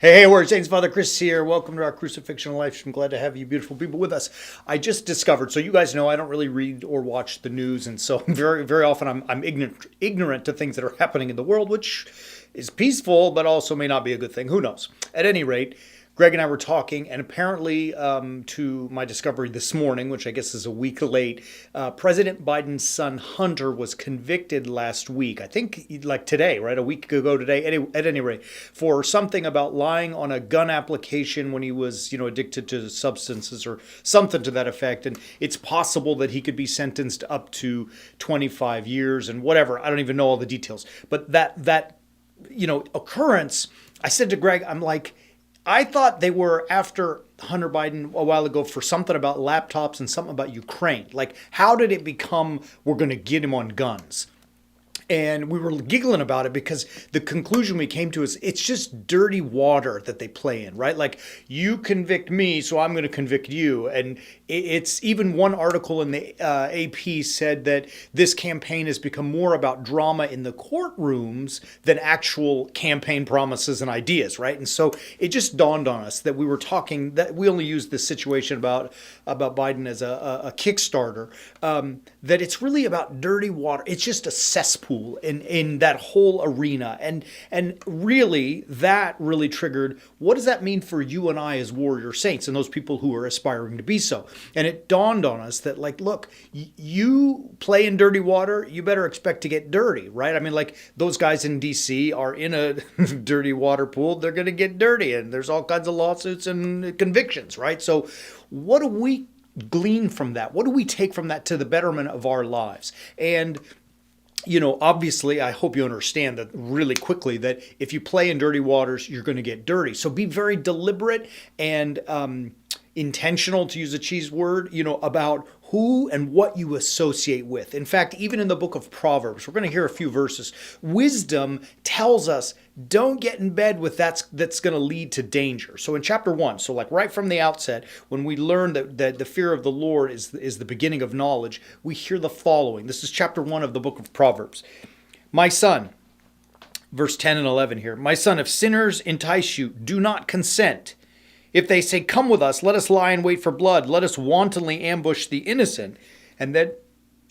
Hey, Word Saints, Father Chris here. Welcome to our Crucifixional life. I'm glad to have you beautiful people with us. I just discovered, so you guys know I don't really read or watch the news, and so very often I'm ignorant to things that are happening in the world, which is peaceful, but also may not be a good thing. Who knows? At any rate, Greg and I were talking, and apparently, to my discovery this morning, which I guess is a week late, President Biden's son Hunter was convicted last week. I think like today, right? A week ago today, at any rate, for something about lying on a gun application when he was, addicted to substances or something to that effect. And it's possible that he could be sentenced up to 25 years and whatever. I don't even know all the details. But that occurrence, I said to Greg, I'm like, I thought they were after Hunter Biden a while ago for something about laptops and something about Ukraine. Like, how did it become we're going to get him on guns? And we were giggling about it because the conclusion we came to is it's just dirty water that they play in, right? Like, you convict me, so I'm going to convict you. And it's even one article in the AP said that this campaign has become more about drama in the courtrooms than actual campaign promises and ideas, right? And so it just dawned on us that we were talking, that we only used this situation about Biden as a Kickstarter, that it's really about dirty water. It's just a cesspool in that whole arena. And really, that really triggered, what does that mean for you and I as warrior saints and those people who are aspiring to be so? And it dawned on us that, like, look, you play in dirty water, you better expect to get dirty, right? I mean, like, those guys in DC are in a dirty water pool, they're going to get dirty, and there's all kinds of lawsuits and convictions, right? So what do we glean from that? What do we take from that to the betterment of our lives? And obviously, I hope you understand that really quickly that if you play in dirty waters, you're going to get dirty. So be very deliberate and intentional, to use a cheese word, about who and what you associate with. In fact, even in the book of Proverbs, we're going to hear a few verses. Wisdom tells us don't get in bed with that's going to lead to danger. So in chapter 1, so like right from the outset, when we learn that the fear of the Lord is the beginning of knowledge, we hear the following. This is chapter 1 of the book of Proverbs. My son, verse 10 and 11 here. My son, if sinners entice you, do not consent. If they say, come with us, let us lie in wait for blood, let us wantonly ambush the innocent. And then,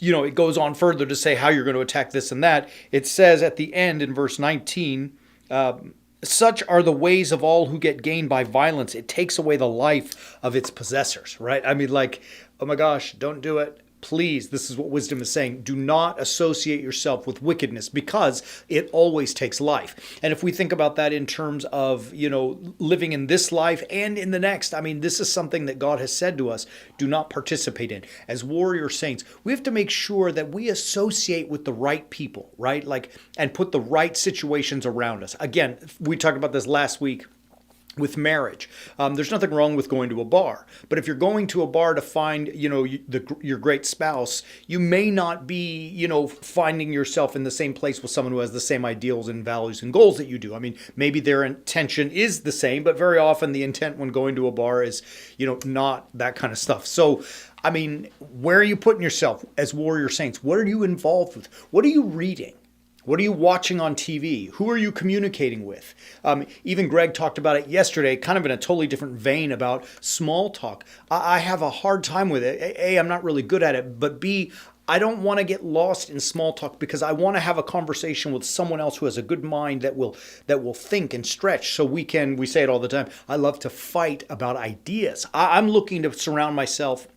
it goes on further to say how you're going to attack this and that. It says at the end in verse 19, such are the ways of all who get gain by violence. It takes away the life of its possessors, right? I mean, like, oh my gosh, don't do it. Please, this is what wisdom is saying. Do not associate yourself with wickedness because it always takes life. And if we think about that in terms of, living in this life and in the next, I mean, this is something that God has said to us, do not participate in. As warrior saints, we have to make sure that we associate with the right people, right? Like, and put the right situations around us. Again, we talked about this last week. With marriage, there's nothing wrong with going to a bar. But if you're going to a bar to find, your great spouse, you may not be, finding yourself in the same place with someone who has the same ideals and values and goals that you do. I mean, maybe their intention is the same, but very often the intent when going to a bar is, not that kind of stuff. So, I mean, where are you putting yourself as warrior saints? What are you involved with? What are you reading? What are you watching on TV? Who are you communicating with? Even Greg talked about it yesterday, kind of in a totally different vein about small talk. I have a hard time with it. A, I'm not really good at it, but B, I don't want to get lost in small talk because I want to have a conversation with someone else who has a good mind that will think and stretch. So we say it all the time. I love to fight about ideas. I'm looking to surround myself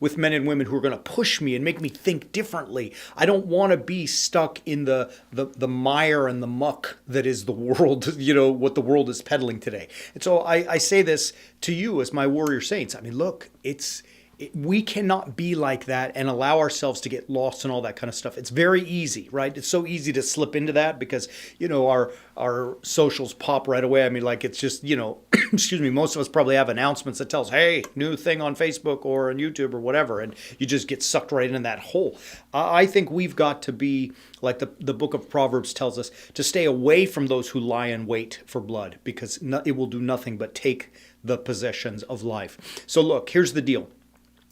with men and women who are going to push me and make me think differently. I don't want to be stuck in the mire and the muck that is the world, what the world is peddling today. And so I say this to you as my warrior saints. I mean, look, we cannot be like that and allow ourselves to get lost and all that kind of stuff. It's very easy, right? It's so easy to slip into that because, our socials pop right away. I mean, like, it's just, excuse me, most of us probably have announcements that tells, hey, new thing on Facebook or on YouTube or whatever, and you just get sucked right in that hole. I think we've got to be, like the book of Proverbs tells us, to stay away from those who lie in wait for blood because it will do nothing but take the possessions of life. So look, here's the deal.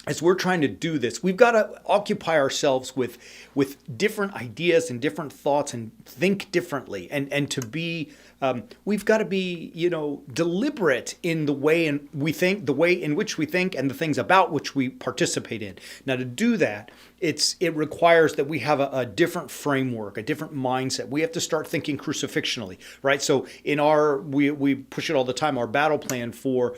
as we're trying to do this, we've got to occupy ourselves with different ideas and different thoughts and think differently, and to be we've got to be, deliberate in the way we think, the way in which we think, and the things about which we participate in. Now, to do that, it requires that we have a different framework, a different mindset. We have to start thinking crucifixionally, right? So we push it all the time. Our battle plan for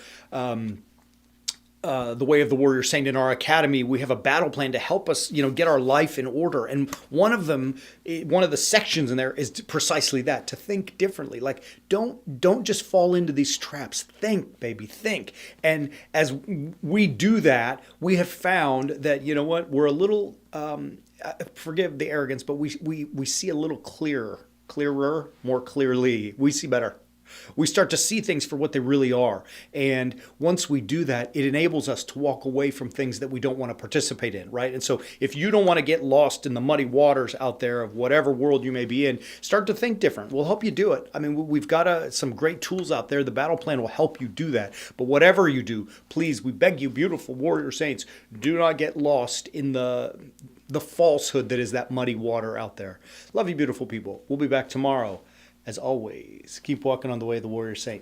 the Way of the Warrior Saint in our academy, we have a battle plan to help us, get our life in order. And one of the sections in there is precisely that, to think differently. Like, don't just fall into these traps. Think, baby, think. And as we do that, we have found that, we're a little, forgive the arrogance, but we see a little clearer, more clearly. We see better. We start to see things for what they really are. And once we do that, it enables us to walk away from things that we don't want to participate in, right? And so if you don't want to get lost in the muddy waters out there of whatever world you may be in, start to think different. We'll help you do it. I mean, we've got some great tools out there. The battle plan will help you do that. But whatever you do, please, we beg you, beautiful warrior saints, do not get lost in the falsehood that is that muddy water out there. Love you, beautiful people. We'll be back tomorrow. As always, keep walking on the way of the warrior saint.